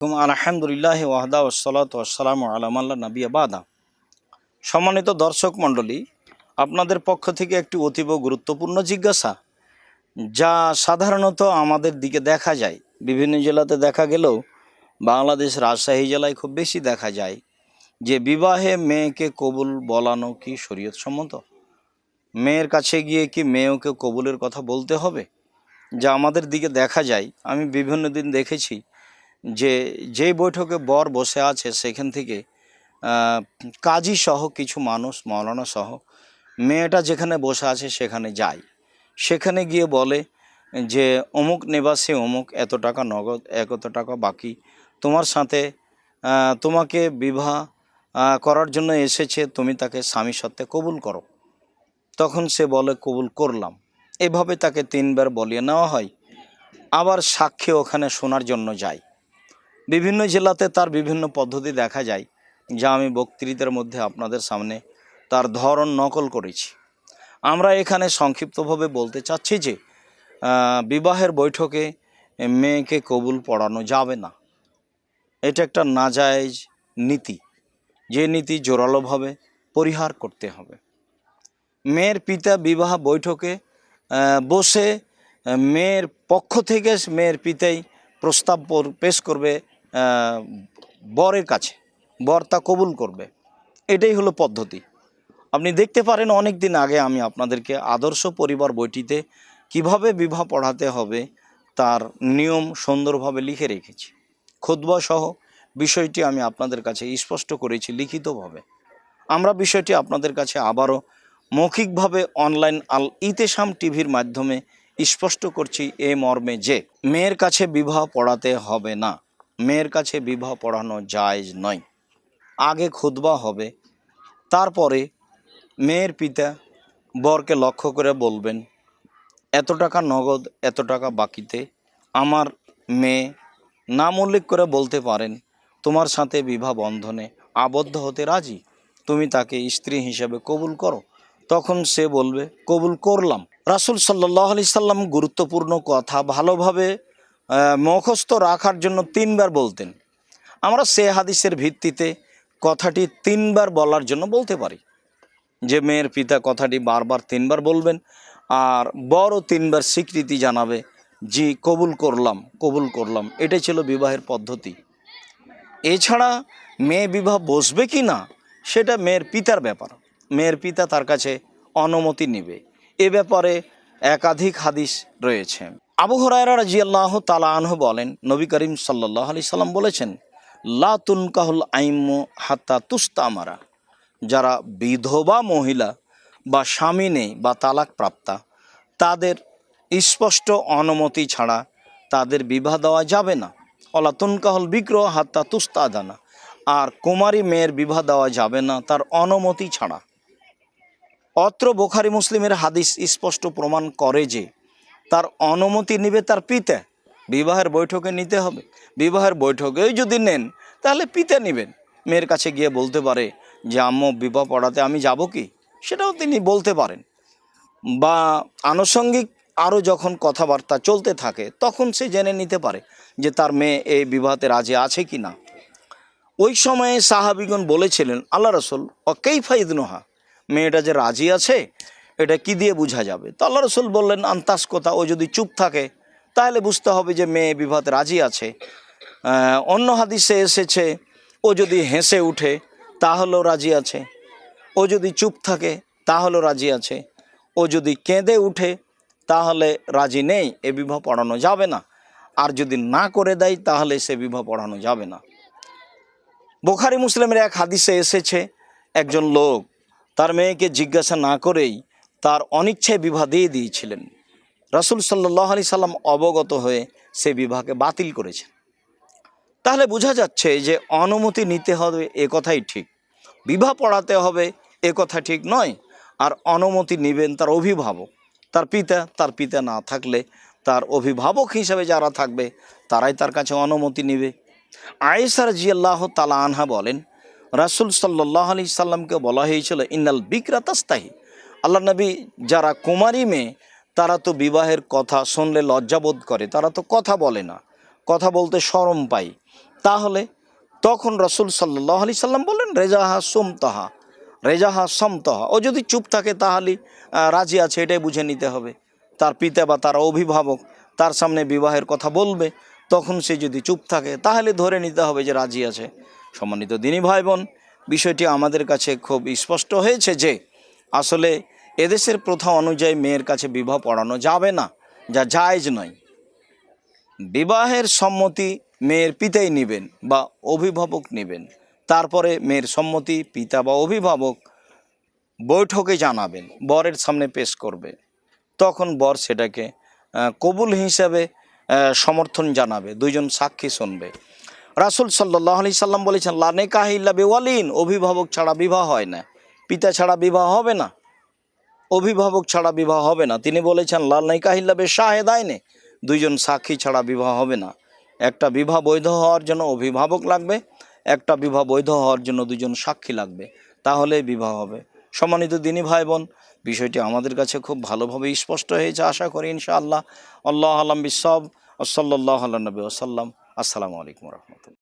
আলহামদুলিল্লাহ ওয়াহদা ওয়াসসালাতু ওয়াসসালামু আলা মান লা নাবিয়্যা বাদা। সম্মানিত দর্শক মণ্ডলী, আপনাদের পক্ষ থেকে একটি অতীব গুরুত্বপূর্ণ জিজ্ঞাসা, যা সাধারণত আমাদের দিকে দেখা যায়, বিভিন্ন জেলাতে দেখা গেলেও বাংলাদেশ রাজশাহী জেলায় খুব বেশি দেখা যায়, যে বিবাহে মেয়েকে কবুল বলানো কি শরীয়ত সম্মত? মেয়ের কাছে গিয়ে কি মেয়েকে কবুলের কথা বলতে হবে? যা আমাদের দিকে দেখা যায়, আমি বিভিন্ন দিন দেখেছি যে যেই বৈঠকে বর বসে আছে সেখান থেকে কাজী সহ কিছু মানুষ, মৌলানা সহ, মেয়েটা যেখানে বসে আছে সেখানে যায়। সেখানে গিয়ে বলে যে অমুক নিবাসী অমুক, এত টাকা নগদ, এত টাকা বাকি, তোমার সাথে তোমাকে বিবাহ করার জন্য এসেছে, তুমি তাকে স্বামী সত্ত্বে কবুল করো। তখন সে বলে কবুল করলাম। এভাবে তাকে 3 বার বলিয়ে নেওয়া হয়। আবার সাক্ষী ওখানে শোনার জন্য যায়। বিভিন্ন জেলাতে তার বিভিন্ন পদ্ধতি দেখা যায়, যা আমি বক্তৃতার মধ্যে আপনাদের সামনে তার ধরন নকল করেছি। আমরা এখানে সংক্ষিপ্তভাবে বলতে চাচ্ছি যে বিবাহের বৈঠকে মেয়েকে কবুল পড়ানো যাবে না। এটা একটা নাজায়েজ নীতি, যে নীতি জোরালোভাবে পরিহার করতে হবে। মেয়ের পিতা বিবাহ বৈঠকে বসে মেয়ের পক্ষ থেকে মেয়ের পিতাই প্রস্তাব পেশ করবে বরের কাছে, বর তা কবুল করবে। এটাই হলো পদ্ধতি। আপনি দেখতে পারেন অনেক দিন আগে আমি আপনাদেরকে আদর্শ পরিবার বইটিতে কিভাবে বিবাহ পড়াতে হবে তার নিয়ম সুন্দরভাবে লিখে রেখেছি। খুতবা সহ বিষয়টি আমি আপনাদের কাছে স্পষ্ট করেছি লিখিতভাবে। আমরা বিষয়টি আপনাদের কাছে আবারও মৌখিকভাবে অনলাইন আল ইতেশাম টিভির মাধ্যমে স্পষ্ট করছি, এ মর্মে যে মেয়ের কাছে বিবাহ পড়াতে হবে না, মেয়ের কাছে বিবাহ পড়ানো জায়েজ নয়। আগে খুতবা হবে, তারপরে মেয়ের পিতা বরকে লক্ষ্য করে বলবেন, এত টাকা নগদ, এত টাকা বাকিতে আমার মেয়ে, নাম উল্লেখ করে বলতে পারেন, তোমার সাথে বিবাহ বন্ধনে আবদ্ধ হতে রাজি, তুমি তাকে স্ত্রী হিসেবে কবুল করো। তখন সে বলবে কবুল করলাম। রাসূল সাল্লাল্লাহু আলাইহি সাল্লাম গুরুত্বপূর্ণ কথা ভালোভাবে মুখস্থ রাখার জন্য 3 বার বলতেন। আমরা সে হাদিসের ভিত্তিতে কথাটি 3 বার বলার জন্য বলতে পারি, যে মেয়ের পিতা কথাটি বারবার 3 বার বলবেন, আর বড় 3 বার স্বীকৃতি জানাবে, জি কবুল করলাম, কবুল করলাম। এটাই ছিল বিবাহের পদ্ধতি। এছাড়া মেয়ে বিবাহ বসবে কি না সেটা মেয়ের পিতার ব্যাপার। মেয়ের পিতা তার কাছে অনুমতি নেবে। এ ব্যাপারে একাধিক হাদিস রয়েছে। আবু হুরায়রা রাদিয়াল্লাহু তাআলা আনহু বলেন, নবী করিম সাল্লাল্লাহু আলাইহি সাল্লাম বলেছেন, লা তুনকাহুল আইম্মু হাত্তা তুস্তামারা, যারা বিধবা মহিলা বা স্বামী নেই বা তালাক প্রাপ্তা, তাদের স্পষ্ট অনুমতি ছাড়া তাদের বিবাহ দেওয়া যাবে না। অলা তুনকাহুল বিক্রহ হাত্তা তুস্তাদানা, আর কুমারী মেয়ের বিবাহ দেওয়া যাবে না তার অনুমতি ছাড়া। অত্র বুখারী মুসলিমের হাদিস স্পষ্ট প্রমাণ করে যে তার অনুমতি নেবে তার পিতা। বিবাহের বৈঠকে নিতে হবে, বিবাহের বৈঠকেই যদি নেন তাহলে পিতা নেবেন। মেয়ের কাছে গিয়ে বলতে পারে যে আম্মু বিবাহ পড়াতে আমি যাব কি, সেটাও তিনি বলতে পারেন। বা আনুষঙ্গিক আরও যখন কথাবার্তা চলতে থাকে তখন সে জেনে নিতে পারে যে তার মেয়ে এই বিবাহতে রাজি আছে কি না। ওই সময়ে সাহাবিগণ বলেছিলেন, আল্লাহ রাসূল অকাইফা ইদনুহা, মেয়েটা যে রাজি আছে এটা কি দিয়ে বোঝা যাবে? তো আল্লাহ রাসূল বললেন, আন্তাস কথা, ও যদি চুপ থাকে তাহলে বুঝতে হবে যে মেয়ে বিবাহতে রাজি আছে। অন্য হাদিসে এসেছে, ও যদি হেসে উঠে তাহলেও রাজি আছে, ও যদি চুপ থাকে তাহলেও রাজি আছে, ও যদি কেঁদে উঠে তাহলে রাজি নেই, এ বিবাহ পড়ানো যাবে না। আর যদি না করে দেয় তাহলে সে বিবাহ পড়ানো যাবে না। বুখারী মুসলিমের এক হাদিসে এসেছে, একজন লোক তার মেয়েকে জিজ্ঞাসা না করেই তার অনিচ্ছায় বিবাহ দিয়ে দিয়েছিলেন। রাসূল সাল্লাল্লাহু আলাইহি সাল্লাম অবগত হয়ে সে বিবাহকে বাতিল করেছেন। তাহলে বোঝা যাচ্ছে যে অনুমতি নিতে হবে এ কথাই ঠিক, বিবাহ পড়াতে হবে এ কথা ঠিক নয়। আর অনুমতি নেবেন তার অভিভাবক, তার পিতা। তার পিতা না থাকলে তার অভিভাবক হিসাবে যারা থাকবে তারাই তার কাছে অনুমতি নেবে। আয়েশা রাদিয়াল্লাহু তাআলা আনহা বলেন, রাসূল সাল্লাল্লাহু আলাইহি সাল্লামকে বলা হয়েছিল, ইন্নাল বিকরা তাস্তাহি, আল্লাহ নবী, যারা কুমারী মেয়ে তারা তো বিবাহের কথা শুনলে লজ্জাবোধ করে, তারা তো কথা বলে না, কথা বলতে শরম পায়। তাহলে তখন রসুল সাল্লাল্লাহু আলাইহি সাল্লাম বললেন রেজাহা সুমতাহা, রেজাহা সমতাহা। ও যদি চুপ থাকে তাহলে রাজি আছে, এটাই বুঝে নিতে হবে। তার পিতা বা তার অভিভাবক তার সামনে বিবাহের কথা বলবে, তখন সে যদি চুপ থাকে তাহলে ধরে নিতে হবে যে রাজি আছে। সম্মানিত দিনী ভাই বোন, বিষয়টি আমাদের কাছে খুব স্পষ্ট হয়েছে যে আসলে এদেশের প্রথা অনুযায়ী মেয়ের কাছে বিবাহ পড়ানো যাবে না, যা জায়েজ নয়। বিবাহের সম্মতি মেয়ের পিতাই নেবেন বা অভিভাবক নেবেন, তারপরে মেয়ের সম্মতি পিতা বা অভিভাবক বৈঠকে জানাবেন, বরের সামনে পেশ করবে, তখন বর সেটাকে কবুল হিসাবে সমর্থন জানাবে, দুইজন সাক্ষী শুনবে। রাসূল সাল্লাল্লাহু আলাইহি সাল্লাম বলেছেন লা নিকাহা ইল্লা বিওয়ালিন, অভিভাবক ছাড়া বিবাহ হয় না, পিতা ছাড়া বিবাহ হবে না, অভিভাবক ছাড়া বিবাহ হবে না। তিনি বলেছেন লা নিকাহা ইল্লা বিশাহিদাইনি, দুইজন সাক্ষী ছাড়া বিবাহ হবে না। একটা বিবাহ বৈধ হওয়ার জন্য অভিভাবক লাগবে, একটা বিবাহ বৈধ হওয়ার জন্য দুজন সাক্ষী লাগবে, তাহলে বিবাহ হবে। সম্মানিত দিনী ভাই বোন, বিষয়টি আমাদের কাছে খুব ভালোভাবে স্পষ্ট হয়েছে, আশা করি ইনশাআল্লাহ। আল্লাহ আলাম বিসসাওয়াব। সাল্লাল্লাহু আলা নবী ওয়া সাল্লাম। আসসালামু আলাইকুম ওয়া রাহমাতুল্লাহ।